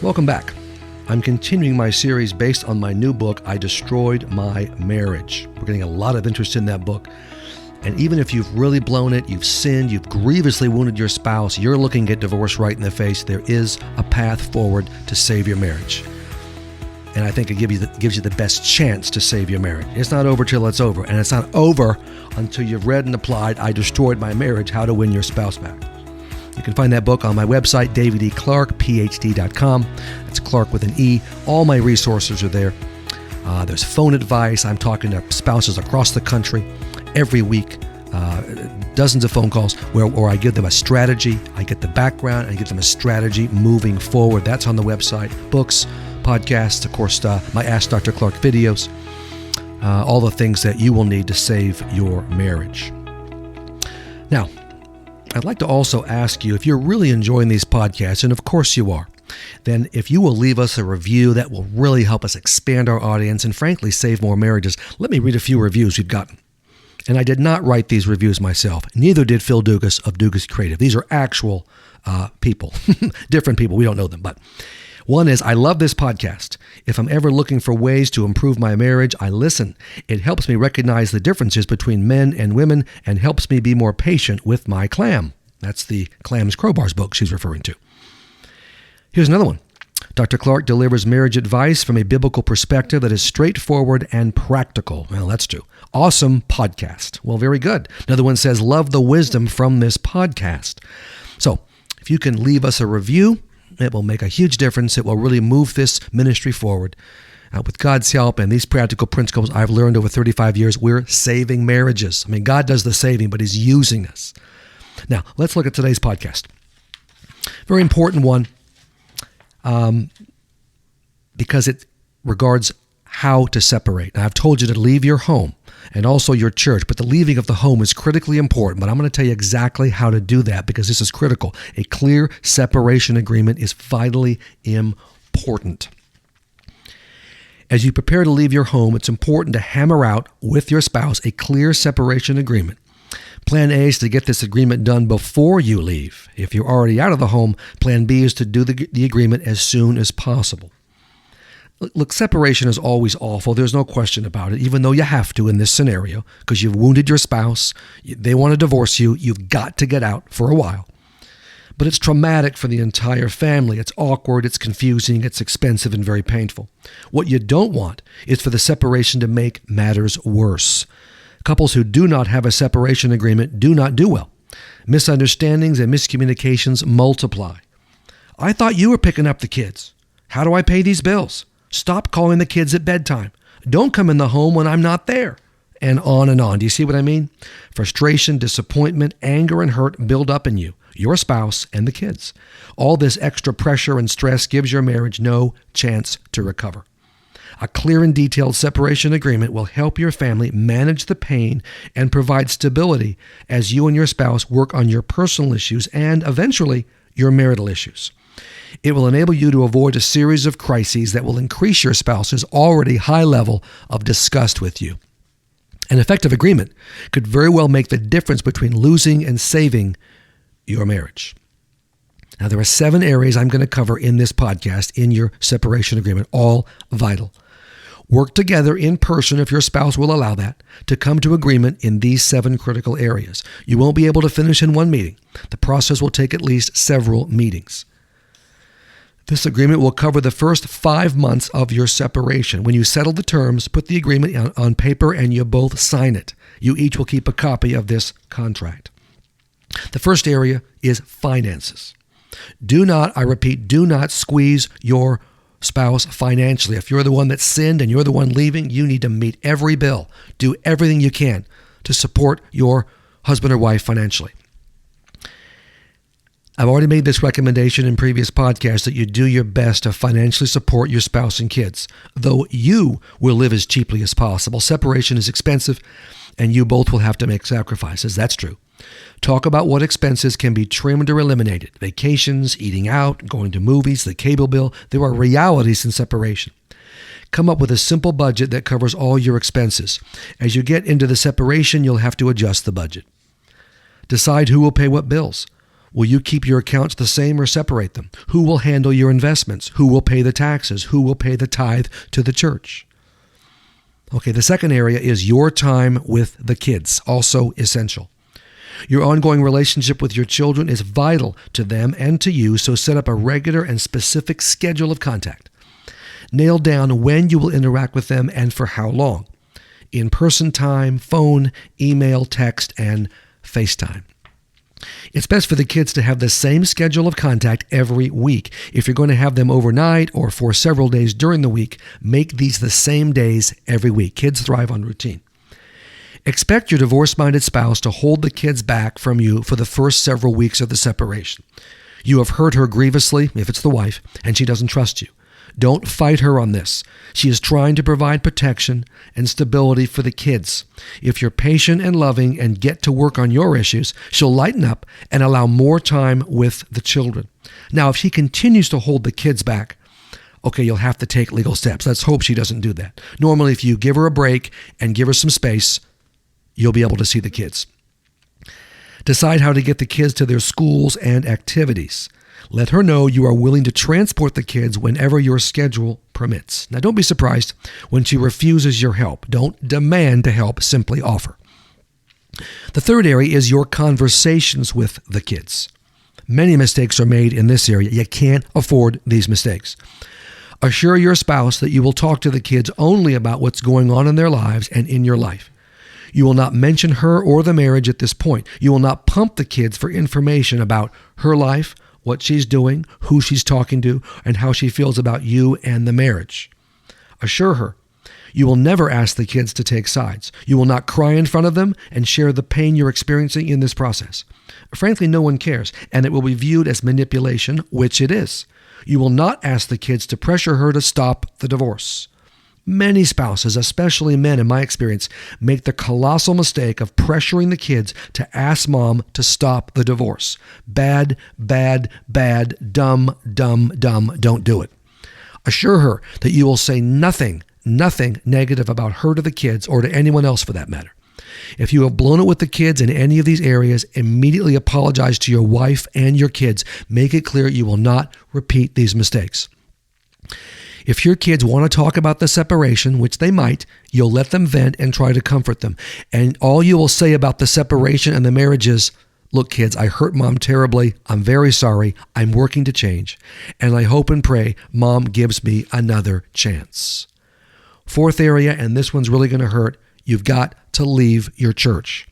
Welcome back. I'm continuing my series based on my new book, I Destroyed My Marriage. We're getting a lot of interest in that book. And even if you've really blown it, you've sinned, you've grievously wounded your spouse, you're looking at divorce right in the face, there is a path forward to save your marriage. And I think it gives you the best chance to save your marriage. It's not over till it's over. And it's not over until you've read and applied I Destroyed My Marriage, How to Win Your Spouse Back. You can find that book on my website, davideclarkephd.com. That's Clarke with an E. All my resources are there. There's phone advice. I'm talking to spouses across the country every week. Dozens of phone calls where I give them a strategy. I get the background and I give them a strategy moving forward. That's on the website. Books, podcasts, of course, my Ask Dr. Clarke videos. All the things that you will need to save your marriage. Now, I'd like to also ask you, if you're really enjoying these podcasts, and of course you are, then if you will leave us a review, that will really help us expand our audience and frankly save more marriages. Let me read a few reviews we've gotten. And I did not write these reviews myself. Neither did Phil Dugas of Dugas Creative. These are actual people, different people. We don't know them. But one is, I love this podcast. If I'm ever looking for ways to improve my marriage, I listen. It helps me recognize the differences between men and women and helps me be more patient with my clam. That's the Clams Crowbars book she's referring to. Here's another one. Dr. Clarke delivers marriage advice from a biblical perspective that is straightforward and practical. Well, that's true. Awesome podcast. Well, very good. Another one says, love the wisdom from this podcast. So if you can leave us a review, it will make a huge difference. It will really move this ministry forward. With God's help and these practical principles I've learned over 35 years, we're saving marriages. I mean, God does the saving, but He's using us. Now, let's look at today's podcast. Very important one. Because it regards how to separate. Now, I've told you to leave your home and also your church, but the leaving of the home is critically important. But I'm going to tell you exactly how to do that because this is critical. A clear separation agreement is vitally important. As you prepare to leave your home, it's important to hammer out with your spouse a clear separation agreement. Plan A is to get this agreement done before you leave. If you're already out of the home, Plan B is to do the agreement as soon as possible. Look, separation is always awful. There's no question about it, even though you have to in this scenario because you've wounded your spouse. They want to divorce you. You've got to get out for a while. But it's traumatic for the entire family. It's awkward, it's confusing, it's expensive, and very painful. What you don't want is for the separation to make matters worse. Couples who do not have a separation agreement do not do well. Misunderstandings and miscommunications multiply. I thought you were picking up the kids. How do I pay these bills? Stop calling the kids at bedtime. Don't come in the home when I'm not there. And on and on. Do you see what I mean? Frustration, disappointment, anger, and hurt build up in you, your spouse, and the kids. All this extra pressure and stress gives your marriage no chance to recover. A clear and detailed separation agreement will help your family manage the pain and provide stability as you and your spouse work on your personal issues and, eventually, your marital issues. It will enable you to avoid a series of crises that will increase your spouse's already high level of disgust with you. An effective agreement could very well make the difference between losing and saving your marriage. Now, there are 7 areas I'm going to cover in this podcast in your separation agreement, all vital. Work together in person, if your spouse will allow that, to come to agreement in these 7 critical areas. You won't be able to finish in one meeting. The process will take at least several meetings. This agreement will cover the first 5 months of your separation. When you settle the terms, put the agreement on paper and you both sign it. You each will keep a copy of this contract. The first area is finances. Do not, I repeat, do not squeeze your spouse financially. If you're the one that sinned and you're the one leaving, you need to meet every bill. Do everything you can to support your husband or wife financially. I've already made this recommendation in previous podcasts that you do your best to financially support your spouse and kids, though you will live as cheaply as possible. Separation is expensive, and you both will have to make sacrifices. That's true. Talk about what expenses can be trimmed or eliminated. Vacations, eating out, going to movies, the cable bill. There are realities in separation. Come up with a simple budget that covers all your expenses. As you get into the separation, you'll have to adjust the budget. Decide who will pay what bills. Will you keep your accounts the same or separate them? Who will handle your investments? Who will pay the taxes? Who will pay the tithe to the church? Okay, the second area is your time with the kids, also essential. Your ongoing relationship with your children is vital to them and to you, so set up a regular and specific schedule of contact. Nail down when you will interact with them and for how long. In-person time, phone, email, text, and FaceTime. It's best for the kids to have the same schedule of contact every week. If you're going to have them overnight or for several days during the week, make these the same days every week. Kids thrive on routine. Expect your divorce-minded spouse to hold the kids back from you for the first several weeks of the separation. You have hurt her grievously, if it's the wife, and she doesn't trust you. Don't fight her on this. She is trying to provide protection and stability for the kids. If you're patient and loving and get to work on your issues, she'll lighten up and allow more time with the children. Now, if she continues to hold the kids back, okay, you'll have to take legal steps. Let's hope she doesn't do that. Normally, if you give her a break and give her some space, you'll be able to see the kids. Decide how to get the kids to their schools and activities. Let her know you are willing to transport the kids whenever your schedule permits. Now, don't be surprised when she refuses your help. Don't demand to help, simply offer. The third area is your conversations with the kids. Many mistakes are made in this area. You can't afford these mistakes. Assure your spouse that you will talk to the kids only about what's going on in their lives and in your life. You will not mention her or the marriage at this point. You will not pump the kids for information about her life, what she's doing, who she's talking to, and how she feels about you and the marriage. Assure her you will never ask the kids to take sides. You will not cry in front of them and share the pain you're experiencing in this process. Frankly, no one cares, and it will be viewed as manipulation, which it is. You will not ask the kids to pressure her to stop the divorce. Many spouses, especially men in my experience, make the colossal mistake of pressuring the kids to ask mom to stop the divorce. Bad, bad, bad, dumb, dumb, dumb. Don't do it. Assure her that you will say nothing negative about her to the kids or to anyone else for that matter. If you have blown it with the kids in any of these areas, immediately apologize to your wife and your kids. Make it clear you will not repeat these mistakes. If your kids want to talk about the separation, which they might, you'll let them vent and try to comfort them. And all you will say about the separation and the marriage is, look, kids, I hurt mom terribly. I'm very sorry. I'm working to change. And I hope and pray mom gives me another chance. Fourth area, and this one's really going to hurt, you've got to leave your church.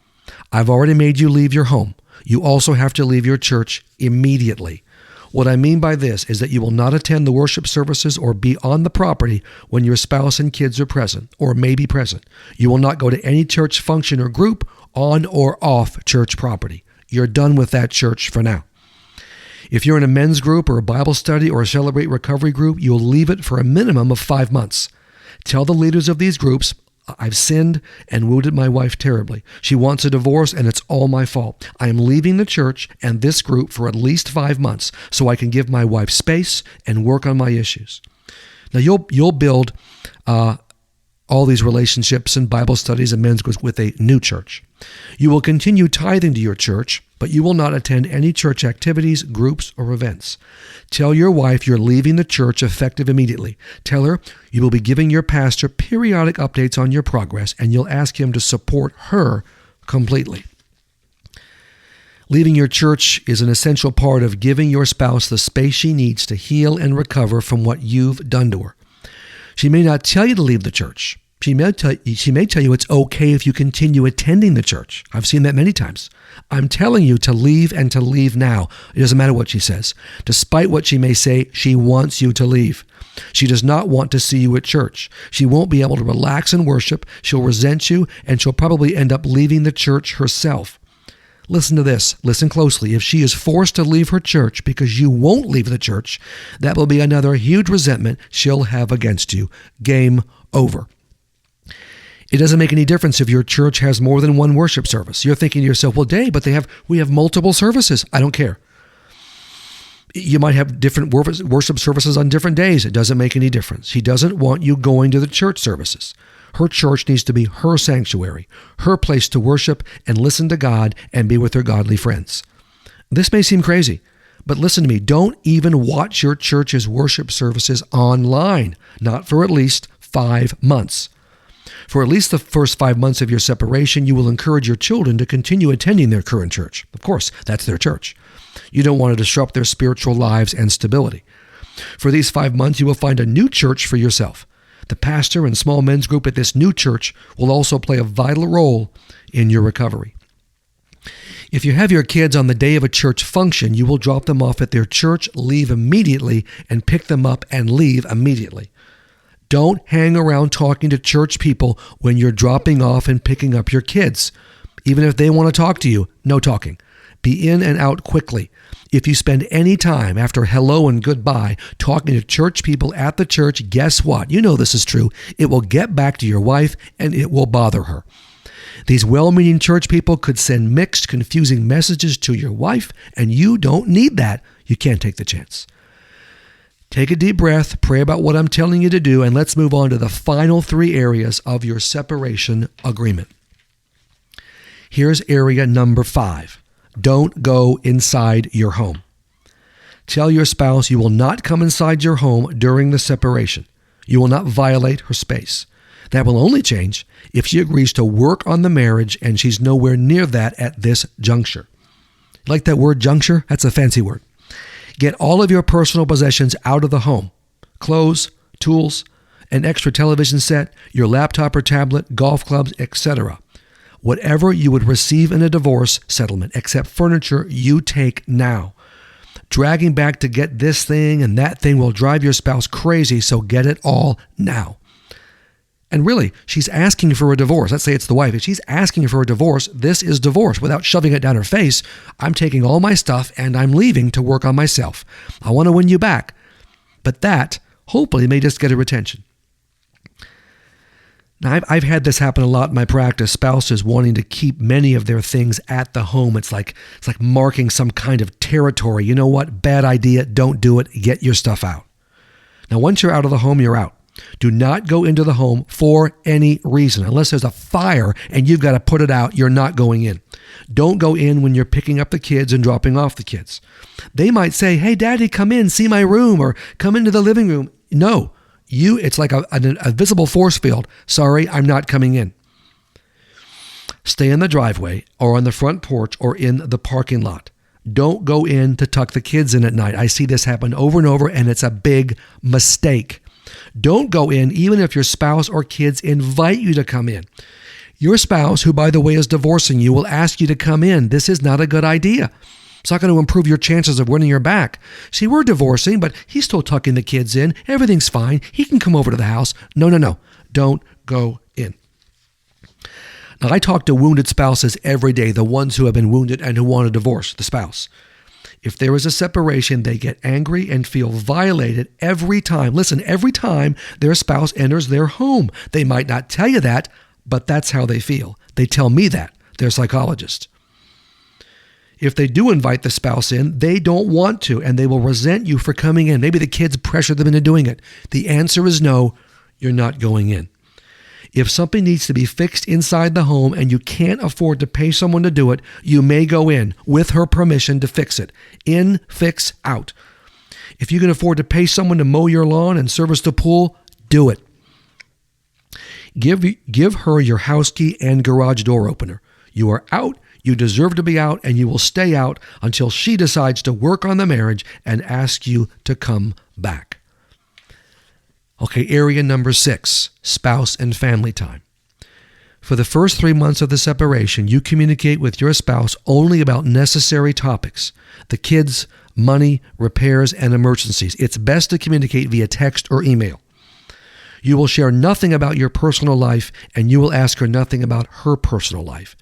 I've already made you leave your home. You also have to leave your church immediately. What I mean by this is that you will not attend the worship services or be on the property when your spouse and kids are present or may be present. You will not go to any church function or group on or off church property. You're done with that church for now. If you're in a men's group or a Bible study or a Celebrate Recovery group, you'll leave it for a minimum of 5 months. Tell the leaders of these groups, I've sinned and wounded my wife terribly. She wants a divorce and it's all my fault. I am leaving the church and this group for at least 5 months so I can give my wife space and work on my issues. Now you'll build all these relationships and Bible studies and men's groups with a new church. You will continue tithing to your church, but you will not attend any church activities, groups, or events. Tell your wife you're leaving the church effective immediately. Tell her you will be giving your pastor periodic updates on your progress, and you'll ask him to support her completely. Leaving your church is an essential part of giving your spouse the space she needs to heal and recover from what you've done to her. She may not tell you to leave the church. She may tell you it's okay if you continue attending the church. I've seen that many times. I'm telling you to leave and to leave now. It doesn't matter what she says. Despite what she may say, she wants you to leave. She does not want to see you at church. She won't be able to relax and worship. She'll resent you, and she'll probably end up leaving the church herself. Listen to this. Listen closely. If she is forced to leave her church because you won't leave the church, that will be another huge resentment she'll have against you. Game over. It doesn't make any difference if your church has more than one worship service. You're thinking to yourself, well, Dave, but we have multiple services. I don't care. You might have different worship services on different days. It doesn't make any difference. She doesn't want you going to the church services. Her church needs to be her sanctuary, her place to worship and listen to God and be with her godly friends. This may seem crazy, but listen to me. Don't even watch your church's worship services online, not for at least 5 months. For at least the first 5 months of your separation, you will encourage your children to continue attending their current church. Of course, that's their church. You don't want to disrupt their spiritual lives and stability. For these 5 months, you will find a new church for yourself. The pastor and small men's group at this new church will also play a vital role in your recovery. If you have your kids on the day of a church function, you will drop them off at their church, leave immediately, and pick them up and leave immediately. Don't hang around talking to church people when you're dropping off and picking up your kids. Even if they want to talk to you, no talking. Be in and out quickly. If you spend any time after hello and goodbye talking to church people at the church, guess what? You know this is true. It will get back to your wife and it will bother her. These well-meaning church people could send mixed, confusing messages to your wife, and you don't need that. You can't take the chance. Take a deep breath, pray about what I'm telling you to do, and let's move on to the final 3 areas of your separation agreement. Here's area number 5. Don't go inside your home. Tell your spouse you will not come inside your home during the separation. You will not violate her space. That will only change if she agrees to work on the marriage and she's nowhere near that at this juncture. Like that word juncture? That's a fancy word. Get all of your personal possessions out of the home. Clothes, tools, an extra television set, your laptop or tablet, golf clubs, etc. Whatever you would receive in a divorce settlement, except furniture, you take now. Dragging back to get this thing and that thing will drive your spouse crazy, so get it all now. And really, she's asking for a divorce. Let's say it's the wife. If she's asking for a divorce, this is divorce. Without shoving it down her face, I'm taking all my stuff and I'm leaving to work on myself. I want to win you back. But that, hopefully, may just get her attention. Now, I've had this happen a lot in my practice, spouses wanting to keep many of their things at the home. It's like marking some kind of territory. You know what? Bad idea. Don't do it. Get your stuff out. Now, once you're out of the home, you're out. Do not go into the home for any reason. Unless there's a fire and you've got to put it out, you're not going in. Don't go in when you're picking up the kids and dropping off the kids. They might say, hey, Daddy, come in, see my room, or come into the living room. No, it's like a visible force field. Sorry, I'm not coming in. Stay in the driveway or on the front porch or in the parking lot. Don't go in to tuck the kids in at night. I see this happen over and over, and it's a big mistake. Don't go in even if your spouse or kids invite you to come in. Your spouse, who by the way is divorcing you, will ask you to come in. This is not a good idea. It's not going to improve your chances of winning her back. See, we're divorcing, but he's still tucking the kids in. Everything's fine. He can come over to the house. No. Don't go in. Now, I talk to wounded spouses every day, the ones who have been wounded and who want to divorce the spouse. If there is a separation, they get angry and feel violated every time. Listen, every time their spouse enters their home. They might not tell you that, but that's how they feel. They tell me that. They're psychologists. If they do invite the spouse in, they don't want to, and they will resent you for coming in. Maybe the kids pressure them into doing it. The answer is no, you're not going in. If something needs to be fixed inside the home and you can't afford to pay someone to do it, you may go in with her permission to fix it. In, fix, out. If you can afford to pay someone to mow your lawn and service the pool, do it. Give her your house key and garage door opener. You are out, you deserve to be out, and you will stay out until she decides to work on the marriage and ask you to come back. Okay, area number 6, spouse and family time. For the first 3 months of the separation, you communicate with your spouse only about necessary topics, the kids, money, repairs, and emergencies. It's best to communicate via text or email. You will share nothing about your personal life, and you will ask her nothing about her personal life.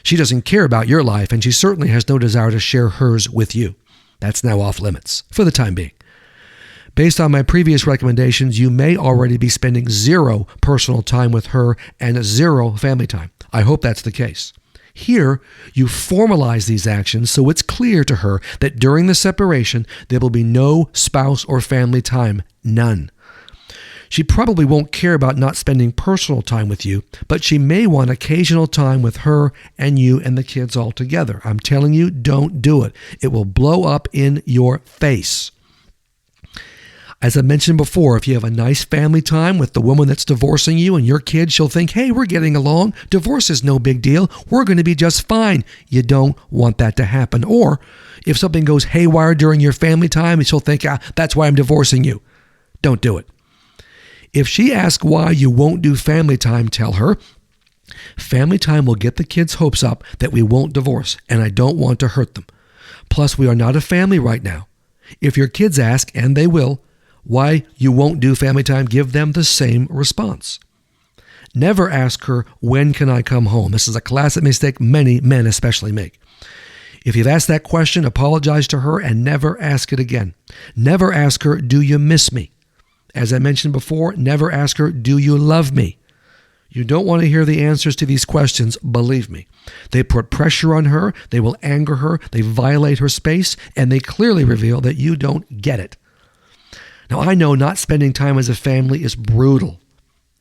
She doesn't care about your life, and she certainly has no desire to share hers with you. That's now off limits for the time being. Based on my previous recommendations, you may already be spending 0 personal time with her and 0 family time. I hope that's the case. Here, you formalize these actions so it's clear to her that during the separation, there will be no spouse or family time, none. She probably won't care about not spending personal time with you, but she may want occasional time with her and you and the kids all together. I'm telling you, don't do it. It will blow up in your face. As I mentioned before, if you have a nice family time with the woman that's divorcing you and your kids, she'll think, hey, we're getting along. Divorce is no big deal. We're going to be just fine. You don't want that to happen. Or if something goes haywire during your family time, she'll think, that's why I'm divorcing you. Don't do it. If she asks why you won't do family time, tell her, family time will get the kids' hopes up that we won't divorce, and I don't want to hurt them. Plus, we are not a family right now. If your kids ask, and they will, why you won't do family time, give them the same response. Never ask her, when can I come home? This is a classic mistake many men especially make. If you've asked that question, apologize to her and never ask it again. Never ask her, do you miss me? As I mentioned before, never ask her, do you love me? You don't want to hear the answers to these questions, believe me. They put pressure on her, they will anger her, they violate her space, and they clearly reveal that you don't get it. Now, I know not spending time as a family is brutal.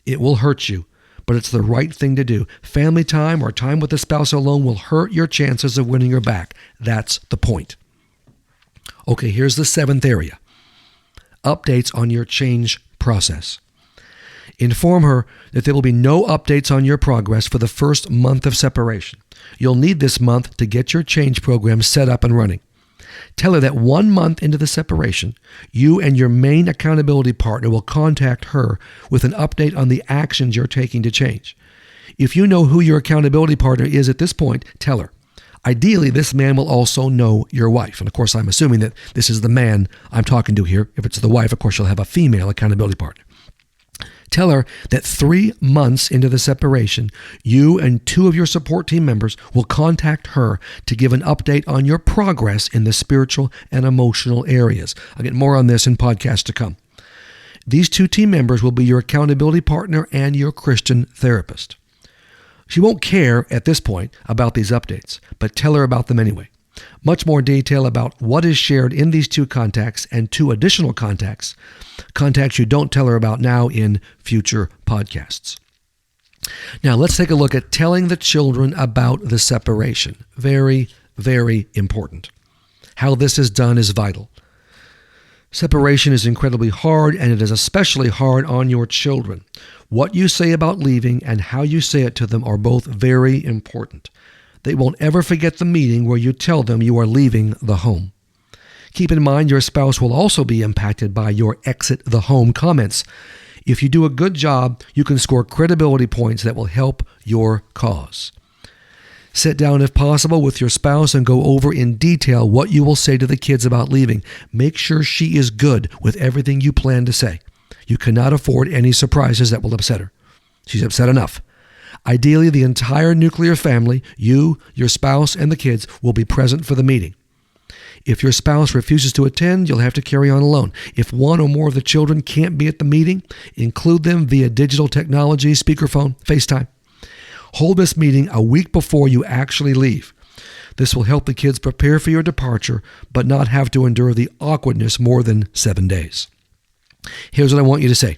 It will hurt you, but it's the right thing to do. Family time or time with a spouse alone will hurt your chances of winning her back. That's the point. Okay, here's the seventh area. Updates on your change process. Inform her that there will be no updates on your progress for the first month of separation. You'll need this month to get your change program set up and running. Tell her that 1 month into the separation, you and your main accountability partner will contact her with an update on the actions you're taking to change. If you know who your accountability partner is at this point, tell her. Ideally, this man will also know your wife. And of course, I'm assuming that this is the man I'm talking to here. If it's the wife, of course, you'll have a female accountability partner. Tell her that 3 months into the separation, you and 2 of your support team members will contact her to give an update on your progress in the spiritual and emotional areas. I'll get more on this in podcasts to come. These 2 team members will be your accountability partner and your Christian therapist. She won't care at this point about these updates, but tell her about them anyway. Much more detail about what is shared in these 2 contacts and 2 additional contacts you don't tell her about now in future podcasts. Now let's take a look at telling the children about the separation. Very, very important. How this is done is vital. Separation is incredibly hard, and it is especially hard on your children. What you say about leaving and how you say it to them are both very important. They won't ever forget the meeting where you tell them you are leaving the home. Keep in mind your spouse will also be impacted by your exit the home comments. If you do a good job, you can score credibility points that will help your cause. Sit down if possible with your spouse and go over in detail what you will say to the kids about leaving. Make sure she is good with everything you plan to say. You cannot afford any surprises that will upset her. She's upset enough. Ideally, the entire nuclear family, you, your spouse, and the kids, will be present for the meeting. If your spouse refuses to attend, you'll have to carry on alone. If one or more of the children can't be at the meeting, include them via digital technology, speakerphone, FaceTime. Hold this meeting a week before you actually leave. This will help the kids prepare for your departure, but not have to endure the awkwardness more than 7 days. Here's what I want you to say.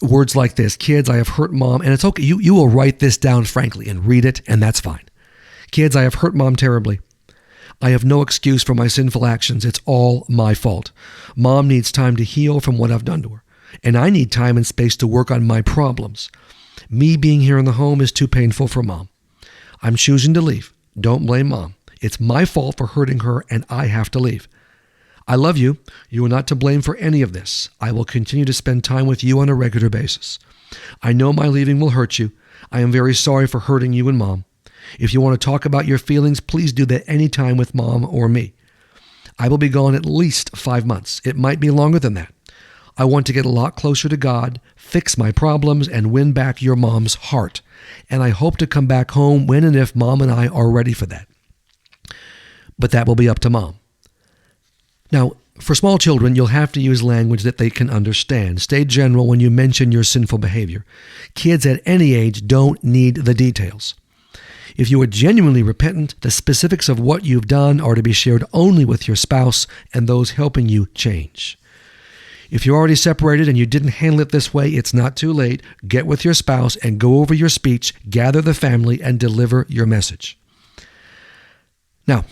Words like this: kids, I have hurt mom, and it's okay. You will write this down frankly and read it, and that's fine. Kids, I have hurt mom terribly. I have no excuse for my sinful actions. It's all my fault. Mom needs time to heal from what I've done to her, and I need time and space to work on my problems. Me being here in the home is too painful for mom. I'm choosing to leave. Don't blame mom. It's my fault for hurting her, and I have to leave. I love you. You are not to blame for any of this. I will continue to spend time with you on a regular basis. I know my leaving will hurt you. I am very sorry for hurting you and mom. If you want to talk about your feelings, please do that anytime with mom or me. I will be gone at least 5 months. It might be longer than that. I want to get a lot closer to God, fix my problems, and win back your mom's heart. And I hope to come back home when and if mom and I are ready for that. But that will be up to mom. Now, for small children, you'll have to use language that they can understand. Stay general when you mention your sinful behavior. Kids at any age don't need the details. If you are genuinely repentant, the specifics of what you've done are to be shared only with your spouse and those helping you change. If you're already separated and you didn't handle it this way, it's not too late. Get with your spouse and go over your speech, gather the family, and deliver your message. Now,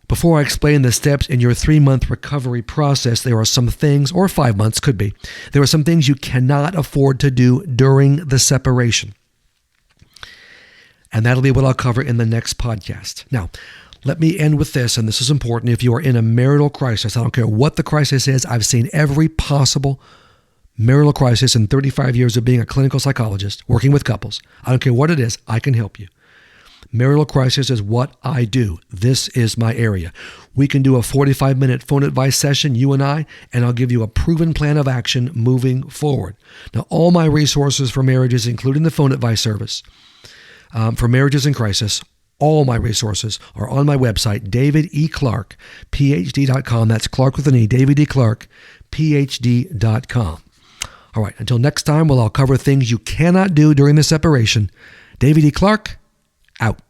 before I explain the steps in your 3-month recovery process, there are some things, or 5 months could be, there are some things you cannot afford to do during the separation. And that'll be what I'll cover in the next podcast. Now, let me end with this, and this is important. If you are in a marital crisis, I don't care what the crisis is, I've seen every possible marital crisis in 35 years of being a clinical psychologist, working with couples. I don't care what it is, I can help you. Marital crisis is what I do. This is my area. We can do a 45-minute phone advice session, you and I, and I'll give you a proven plan of action moving forward. Now, all my resources for marriages, including the phone advice service, for marriages in crisis, all my resources are on my website, davideclarke.phd.com. That's Clarke with an E, davideclarke.phd.com. All right, until next time, I'll cover things you cannot do during the separation. David E. Clarke, out.